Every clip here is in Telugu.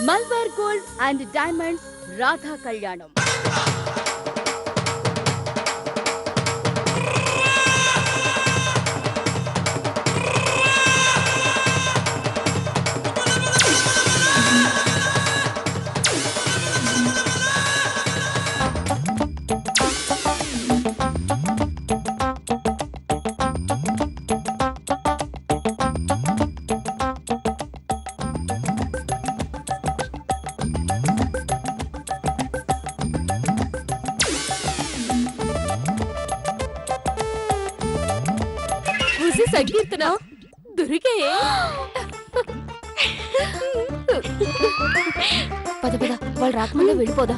Malabar gold and diamonds Radha కళ్యాణం. సంకీర్తన దొరికే పద పద వాళ్ళు రాకముందే వెళ్ళిపోదా.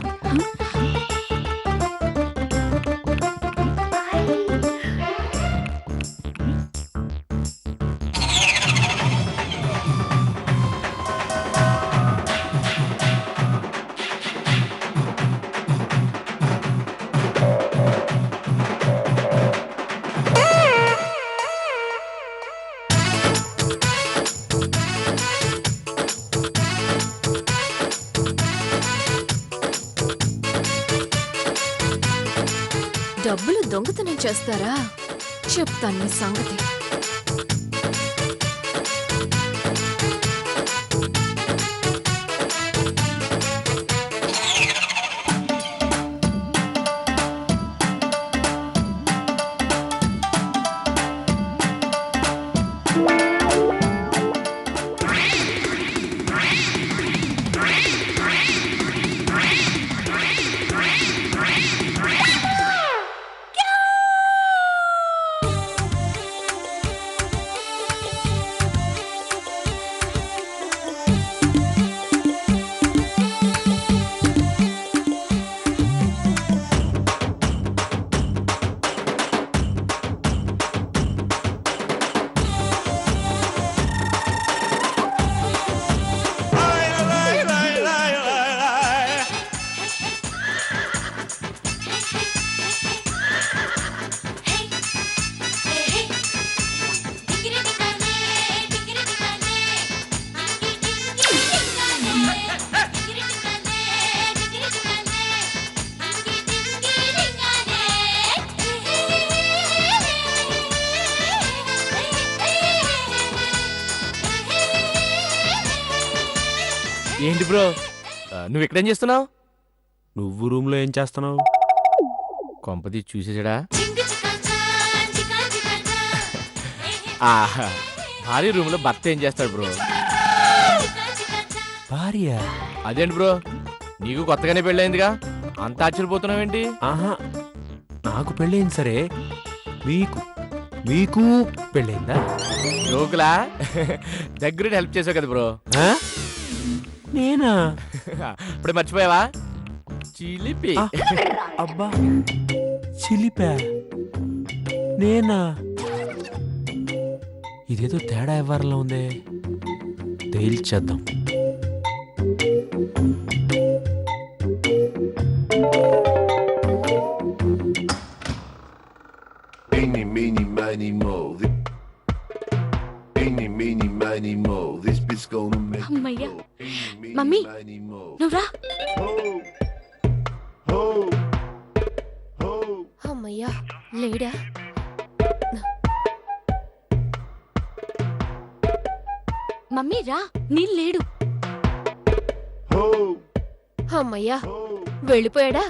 డబ్బులు దొంగతనం చేస్తారా? చెప్తాను నీ సంగతి. ఏంటి బ్రో నువ్వు ఇక్కడేం చేస్తున్నావు? నువ్వు రూమ్ లో ఏం చేస్తున్నావు? కొంపది చూసేసాడా? భార్య రూమ్ లో భర్త ఏం చేస్తాడు బ్రో? భార్య? అదేంటి బ్రో నీకు కొత్తగానే పెళ్ళయిందిగా, అంత ఆశ్చర్యపోతున్నావేంటి? ఆహా, నాకు పెళ్ళయింది సరే, మీకు మీకు పెళ్ళయిందా? జోకులా? దగ్గర హెల్ప్ చేసావు కదా బ్రో. నేనా? ఇప్పుడే మర్చిపోయావా? చిలిపి. అబ్బా చిలిపా? నేనా? ఇదేదో తేడా ఎవరిలో ఉందే, తేల్చేద్దాం. అమ్మయ్యా, మమ్మీ నువ్వురా. అమ్మయ్యా లేడా? మమ్మీ రా, నీళ్ళు లేడు. అమ్మయ్యా వెళ్ళిపోయాడా?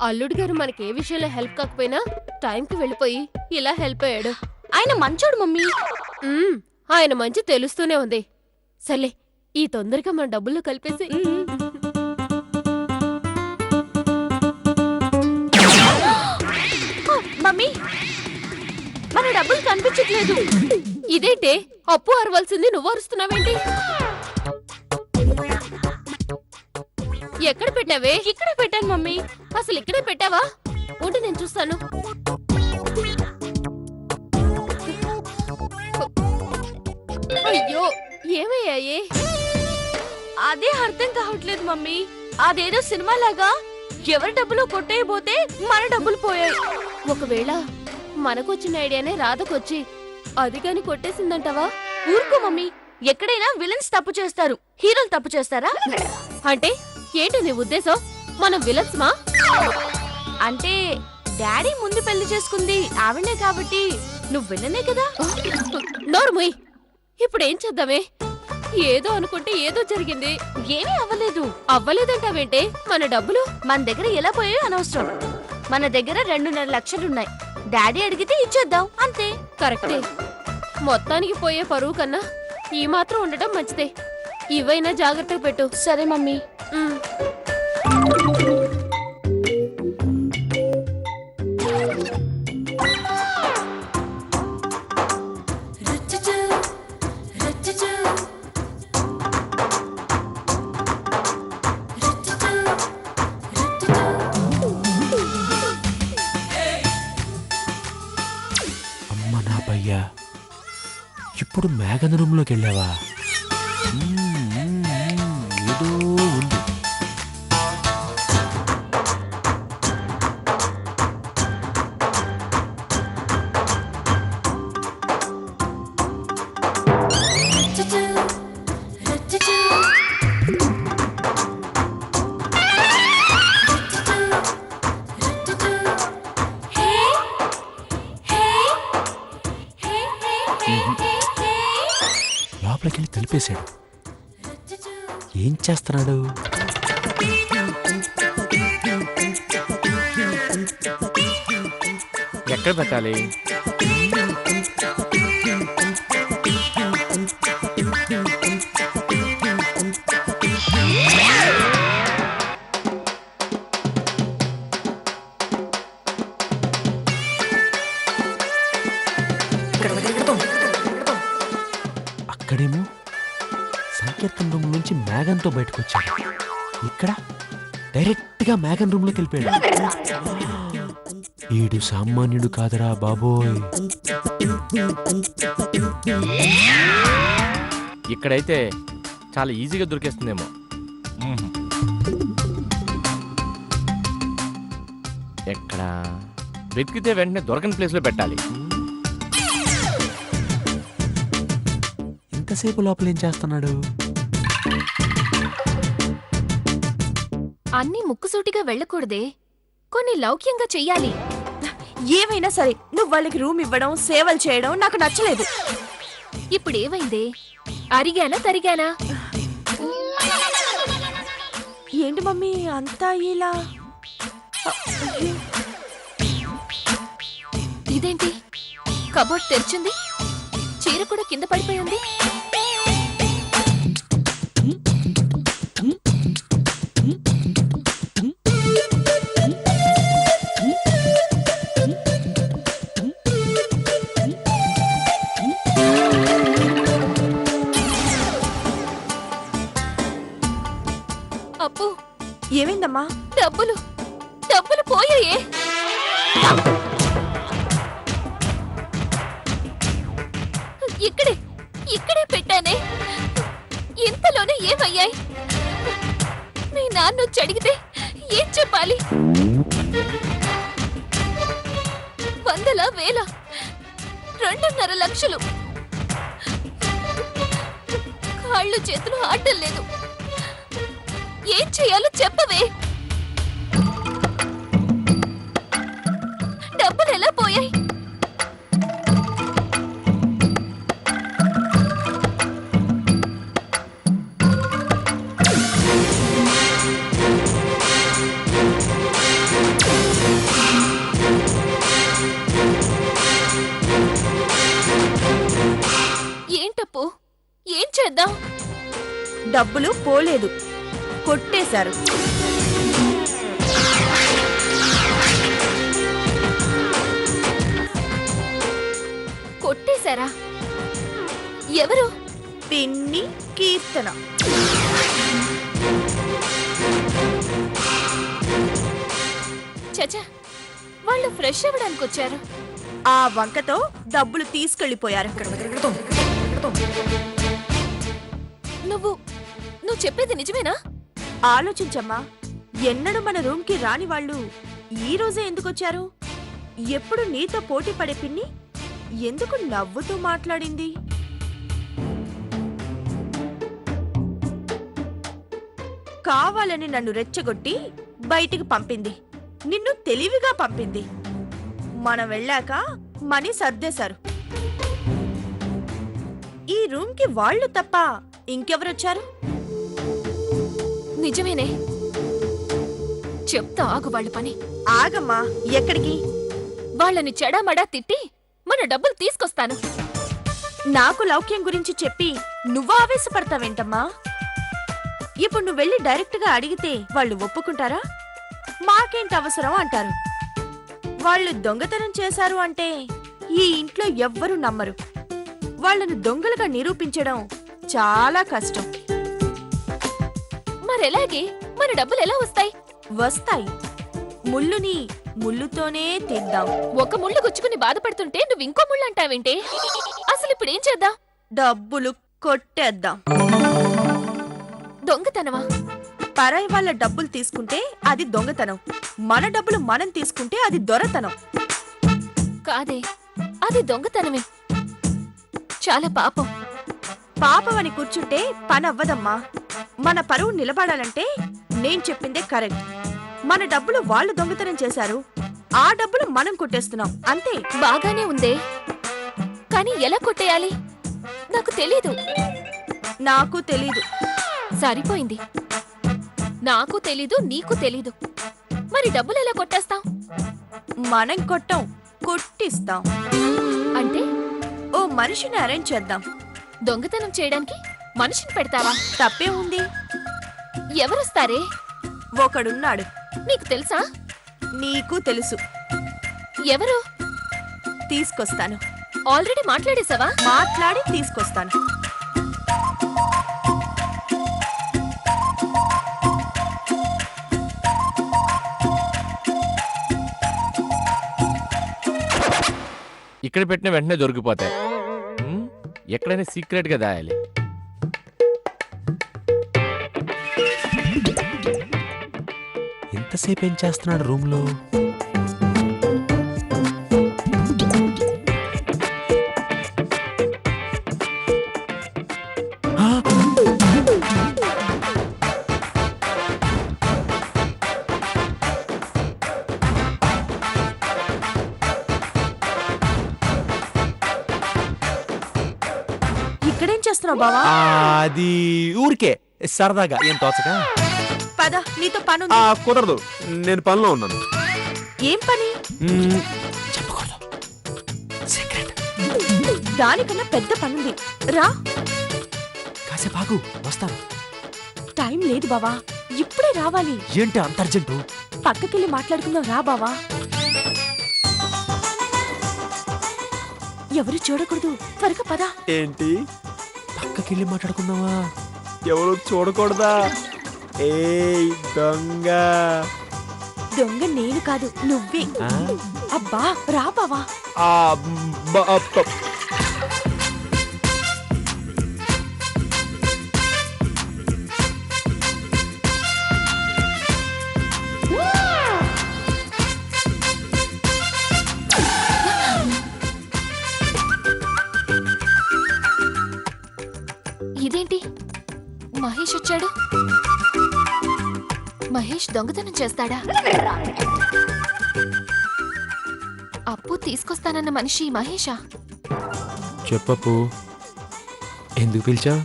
అల్లుడు గారు మనకే విషయంలో హెల్ప్ కాకపోయినా టైంకి వెళ్ళిపోయి ఇలా హెల్ప్ అయ్యాడు. ఆయన మంచోడు మమ్మీ. ఆయన మంచి తెలుస్తూనే ఉంది. సర్లే ఈ తొందరగా మన డబ్బుల్లో కలిపేసి. మమ్మీ మన డబ్బులు కనిపించట్లేదు. ఇదేంటే అప్పు అరవాల్సింది నువ్వు అరుస్తున్నావేంటి? ఎక్కడ పెట్టావే? ఇక్కడ పెట్టాను మమ్మీ. అసలు ఇక్కడే పెట్టావా? ఉంటే నేను చూస్తాను. అయ్యో ఏమయ్యాయే? అదే అర్థం కావట్లేదు మమ్మీ. అదేదో సినిమా లాగా ఎవరి డబ్బులు కొట్టేయబోతే మన డబ్బులు పోయాయి. ఒకవేళ మనకొచ్చిన ఐడియానే రాధకొచ్చి అది కాని కొట్టేసిందంటావా? ఊరుకో మమ్మీ, ఎక్కడైనా విలన్స్ తప్పు చేస్తారు, హీరోలు తప్పు చేస్తారా? అంటే ఏంటి నీ ఉద్దేశం? మనం విలన్స్ మా? అంటే డాడీ ముందు పెళ్లి చేసుకుంది ఆవిడే కాబట్టి నువ్వు విలనే కదా. నోర్ముయ్, ఇప్పుడు ఏం చేద్దామే? ఏదో అనుకుంటే ఏదో జరిగింది. ఏమీ అవ్వలేదు. అవ్వలేదంటావేంటే? మన డబ్బులు మన దగ్గర ఎలా పోయాయో అనవసరం. మన దగ్గర 2.5 లక్షలున్నాయి. డాడీ అడిగితే ఇచ్చేద్దాం అంతే. కరెక్టే. మొత్తానికి పోయే పరువు కన్నా ఈ మాత్రం ఉండటం మంచిదే. ఇవైనా జాగ్రత్తగా పెట్టు. సరే మమ్మీ. ఉమ్. అమ్మ నా పయ్యా, ఇప్పుడు మేఘన రూమ్లోకి వెళ్ళావా? ఏదో ఉంది. లోపలికి వెళ్ళి తలిపేశాడు. ఏం చేస్తున్నాడు? ఎక్కడ పెట్టాలి? అక్కడేమో సంకీర్తన రూమ్ నుంచి మేఘన్తో బయటకు వచ్చాడు. ఇక్కడ డైరెక్ట్ గా మేఘన్ రూమ్ లోకి వెళ్ళిపోయాడు. ఈడు సామాన్యుడు కాదురా బాబోయ్. ఇక్కడైతే చాలా ఈజీగా దొరికేస్తుందేమో. ఎక్కడ వెతికితే వెంటనే దొరకని ప్లేస్ లో పెట్టాలి. ఇంతసేపు లోపల ఏం చేస్తున్నాడు? అన్నీ ముక్కుసూటిగా వెళ్ళకూడదే, కొన్ని లౌక్యంగా చెయ్యాలి. ఏమైనా సరే నువ్వు వాళ్ళకి రూమ్ ఇవ్వడం, సేవలు చేయడం నాకు నచ్చలేదు. ఇప్పుడేమైందే? అరిగానా తరిగానా? ఏంటి మమ్మీ అంతా ఇలా? ఇదేంటి, కబోర్డ్ తెరిచింది, చీర కూడా కింద పడిపోయింది. అప్పు, ఏమైందమ్మా? డబ్బులు డబ్బులు పోయాయే. ఇక్కడే ఇక్కడే పెట్టానే. ఇంతలోనే ఏమయ్యాయి? మీ నాన్న వచ్చి అడిగితే ఏం చెప్పాలి? వందల వేల 2.5 లక్షలు. కాళ్ళు చేతులు ఆడటం లేదు. ఏం చేయాలో చెప్పవే. డబ్బులు ఎలా పోయాయి? ఏంటప్పు, ఏం చేద్దాం? డబ్బులు పోలేదు, కొట్టేశారు. కొట్టేశారా? ఎవరు? పిన్ని కీర్తన. చచా, వాళ్ళు ఫ్రెష్ అవ్వడానికి వచ్చారు. ఆ వంకతో డబ్బులు తీసుకెళ్లిపోయారు. నువ్వు చెప్పేది నిజమేనా? ఆలోచించమ్మా. ఎన్నడూ మన రూమ్ కి రాని వాళ్ళు ఈ రోజే ఎందుకొచ్చారు? ఎప్పుడు నీతో పోటీ పడే పిన్ని ఎందుకు నవ్వుతూ మాట్లాడింది? కావాలని నన్ను రెచ్చగొట్టి బయటికి పంపింది. నిన్ను తెలివిగా పంపింది. మనం వెళ్ళాక మనీ సర్దేశారు. ఈ రూమ్ కి వాళ్ళు తప్ప ఇంకెవరొచ్చారు? నిజమేనే. చెప్తా ఆగు వాళ్ళ పని. ఆగమ్మా, ఎక్కడికి? వాళ్ళని చెడామడా తిట్టి మన డబ్బులు తీసుకొస్తాను. నాకు లౌక్యం గురించి చెప్పి నువ్వు ఆవేశపడతావేంటమ్మా? ఇప్పుడు నువ్వు వెళ్ళి డైరెక్ట్ గా అడిగితే వాళ్ళు ఒప్పుకుంటారా? మాకేంటి అవసరం అంటారు. వాళ్ళు దొంగతనం చేశారు అంటే ఈ ఇంట్లో ఎవ్వరూ నమ్మరు. వాళ్ళను దొంగలుగా నిరూపించడం చాలా కష్టం. మరెలాగే మన డబ్బులు ఎలా వస్తాయి? వస్తాయి. ముళ్ళుని ముళ్ళుతోనే తీద్దాం. ఒక ముళ్ళు గుచ్చుకుని బాధపడుతుంటే నువ్వు ఇంకో ముళ్ళు అంటావేంటి? అసలు ఇప్పుడు ఏం చేద్దాం? డబ్బులు కొట్టేద్దాం. దొంగతనమా? పరాయి వాళ్ళ డబ్బులు తీసుకుంటే అది దొంగతనం. మన డబ్బులు మనం తీసుకుంటే అది దొరతనం. కాదే, అది దొంగతనమే. చాలా పాపం. పాపం అని కూర్చుంటే పని అవ్వదమ్మా. మన పరువు నిలబడాలంటే నేను చెప్పిందే కరెక్ట్. మన డబ్బులు వాళ్ళు దొంగతనం చేశారు, ఆ డబ్బులు మనం కొట్టేస్తున్నాం అంతే. బాగానే ఉందే, కానీ ఎలా కొట్టేయాలి నాకు తెలీదు. నాకు తెలీదు. సరిపోయింది. నాకు తెలీదు, నీకు తెలీదు. మరి డబ్బులు ఎలా కొట్టేస్తాం? మనం కొట్టాం, కొట్టిస్తాం. అంటే ఓ మనిషిని అరేంజ్ చేద్దాం. దొంగతనం చేయడానికి మనిషిని పెడతావా? తప్పే ఉంది. ఎవరొస్తారే? ఒకడున్నాడు. నీకు తెలుసా? నీకు తెలుసు. ఎవరు? తీసుకొస్తాను. ఆల్రెడీ మాట్లాడేశావా? మాట్లాడి తీసుకొస్తాను. ఇక్కడ పెట్టిన వెంటనే దొరికిపోతాయి. ఎక్కడైనా సీక్రెట్ గా దాయాలి. ఎంతసేపు ఏం చేస్తున్నాడు రూమ్ లో? ఇక్కడేం చేస్తున్నావు బావా? అది ఊరికే సరదాగా ఏం తోచగా. పద, నీతో పను. కుదరదు, నేను పనిలో ఉన్నాను. ఏం పని? చెప్పకూడదు, సీక్రెట్. దానికన్నా పెద్ద పనుంది. రా. కాసేపు ఆగు, వస్తాను. టైం లేదు బావా, ఇప్పుడే రావాలి. ఏంటి అంత అర్జెంటు? పక్కకెళ్ళి మాట్లాడుకుందాం. రా బావా. ఎవరు చూడకూడదు, త్వరగా పద. ఏంటి పక్కకెళ్ళి మాట్లాడుకుందామా? ఎవరు చూడకూడదా? ఏయ్ దొంగ! దొంగ నేను కాదు, నువ్వే. అబ్బా రా బావా. ఇదేంటి, మహేష్ వచ్చాడు? మహేష్ దొంగతనం చేస్తాడా? అప్పు తీసుకొస్తానన్న మనిషి మహేషా? చెప్పు, ఎందుకు పిలిచా?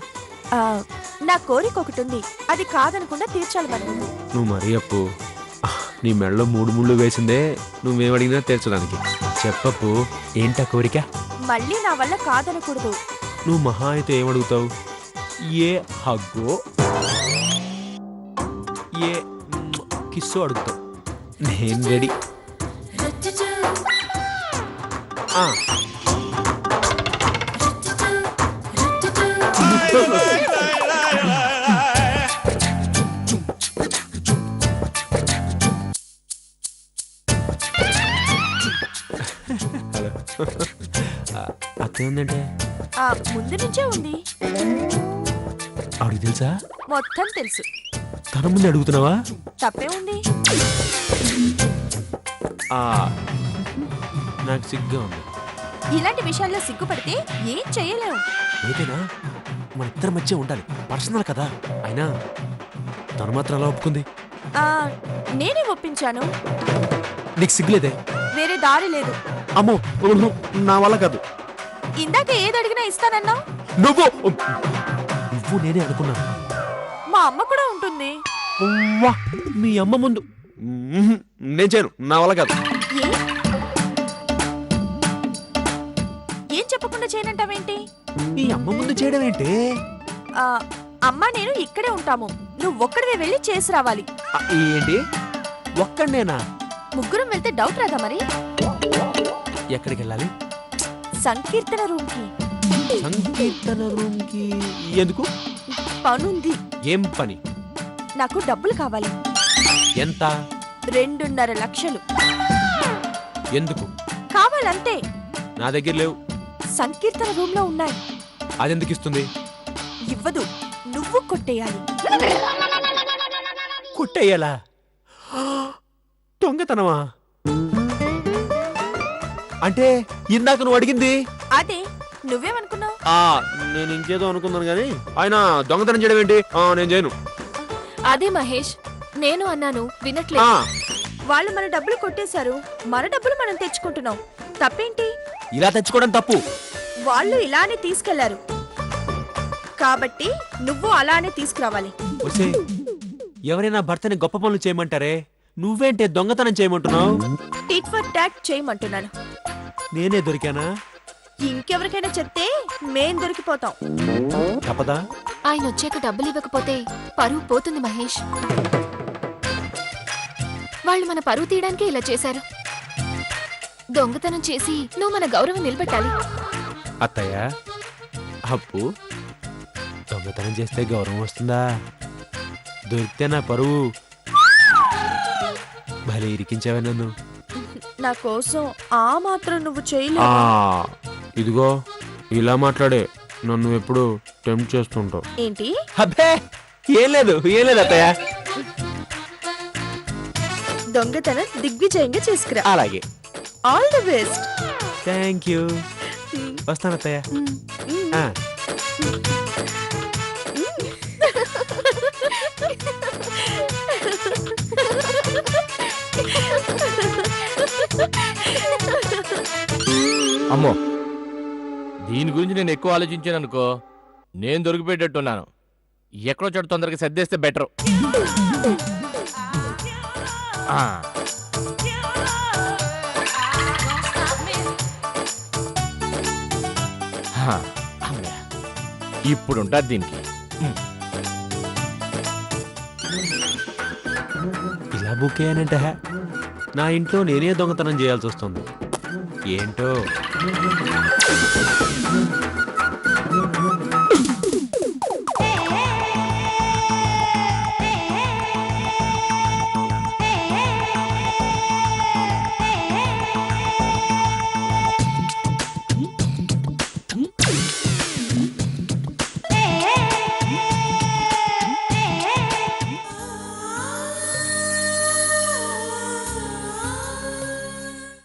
నా కోరిక ఒకటి ఉంది, అది కాదనకుండా తీర్చాలి మరి. నువ్వు మరీ అప్పు, నీ మెడలో 3 ముళ్ళు వేసిందే నువ్వేమడిగినా తీర్చడానికి. చెప్పు, ఏంటా కోరిక? మళ్ళీ నా వల్ల కాదనకూడదు. నువ్వు మహా అయితే ఏమడుగుతావు? ఏ హగ్గో, ఏ కిస్సు అడుగుతావు. నేను రెడీ. అత్తే ఉందంటే ముందు నుంచే ఉంది. ఆవిడకి తెలుసా? మొత్తం తెలుసు. తన ముందు అడుగుతున్నావా? తప్పే ఉంది. నాకు సిగ్గా ఉంది. ఇలాంటి విషయాల్లో సిగ్గుపడితే ఏం చేయలేవు. ఏదైనా మన ఇద్దరి మధ్య ఉండాలి, పర్సనల్ కదా. అయినా తను మాత్రం అలా ఒప్పుకుంది? ఆ, నేనే ఒప్పించాను. నీకు సిగ్గులేదే? వేరే దారి లేదు. అమ్మో నా వల్ల కాదు. ఇందాక ఏది అడిగినా ఇస్తానన్నావు. నువ్వు నువ్వు నేనే అనుకున్నాను. మా అమ్మ కూడా ఉంటుంది. వా, మీ అమ్మ ముందు నేను చేయను, నా వల్ల కాదు. ఏ? ఏం చెప్పకుండా చేయనంటావేంటి? మీ అమ్మ ముందు చేయడం ఏంటి? ఆ, అమ్మ నేను ఇక్కడే ఉంటాము. నువ్వు ఒక్కడివే వెళ్ళి చేసి రావాలి. ఏంటి ఒక్కడేనా? ముగ్గురం వెళ్తే డౌట్ రాదా మరి? ఎక్కడికి వెళ్ళాలి? సంకీర్తన రూమ్ కి. సంకీర్తన రూమ్ కి ఎందుకు? పనుంది. ఏం పని? నాకు డబ్బులు కావాలి. ఎంత? 2.5 లక్షలు ఎందుకు? కావాలంతే. నా దగ్గర లేవు. సంకీర్తన రూమ్ లో ఉన్నాయి. అదెందుకు ఇస్తుంది? ఇవ్వదు, నువ్వు కొట్టేయాలి. కొట్టేయాలా? దొంగతనమా? అంటే ఇందాక నువ్వు అడిగింది అదే. నువ్వేమనుకున్నావు? నేను ఇంకేదో అనుకున్నాను కానీ ఆయన దొంగతనం చేయడం ఏంటి? నేను చేయను. అదే మహేష్, నేను అన్నాను వినట్లేదు. వాళ్ళు మన డబ్బులు కొట్టేశారు, మన డబ్బులు మనం తెచ్చుకుంటున్నాం. తప్పేంటి? ఇలా తెచ్చుకోవడం తప్పు. వాళ్ళు ఇలానే తీసుకెళ్లారు కాబట్టి నువ్వు అలానే తీసుకురావాలి. ఒసేయ్, ఎవరైనా భర్తని గొప్ప పనులు చేయమంటారే, నువ్వేంటే దొంగతనం చేయమంటున్నావు? టిట్ ఫర్ టాట్ చేయమంటున్నాను. నేనే దొరికానా? ఇంకెవరికైనా చెప్తే మేం దొరికిపోతాం. తప్పదా? ఆయన వచ్చాక డబ్బులు ఇవ్వకపోతే పరువు పోతుంది మహేష్. వాళ్ళు మన పరువు తీయడానికే ఇలా చేశారు. దొంగతనం చేసి నువ్వు మన గౌరవం నిలబెట్టాలి. అత్తయ్య, అప్పు దొంగతనం చేస్తే గౌరవం వస్తుందా? దొరికితే నా పరువు. భలే ఇరికించావే నన్ను. నా కోసం ఆ మాత్రం నువ్వు చేయలేవు. ఇదిగో ఇలా మాట్లాడే నన్ను ఎప్పుడు టెంప్ట్ చేస్తుంటావు. ఏంటి? అబ్బే ఏం లేదు అత్తయ్య. దొంగతనం దిగ్విజయంగా చేసుకురా. అలాగే. All the best. Thank you. వస్తాను అత్తయ్య. ఆ. అమ్మో, దీని గురించి నేను ఎక్కువ ఆలోచించాను అనుకో, నేను దొరికిపోయేటట్టున్నాను. ఎక్కడో చోట తొందరగా సర్దేస్తే బెటర్. ఇప్పుడు ఉంటుంది దీనికి. ఇలా బుక్ అయ్యానంట. నా ఇంట్లో నేనే దొంగతనం చేయాల్సి వస్తుంది. ఏంటో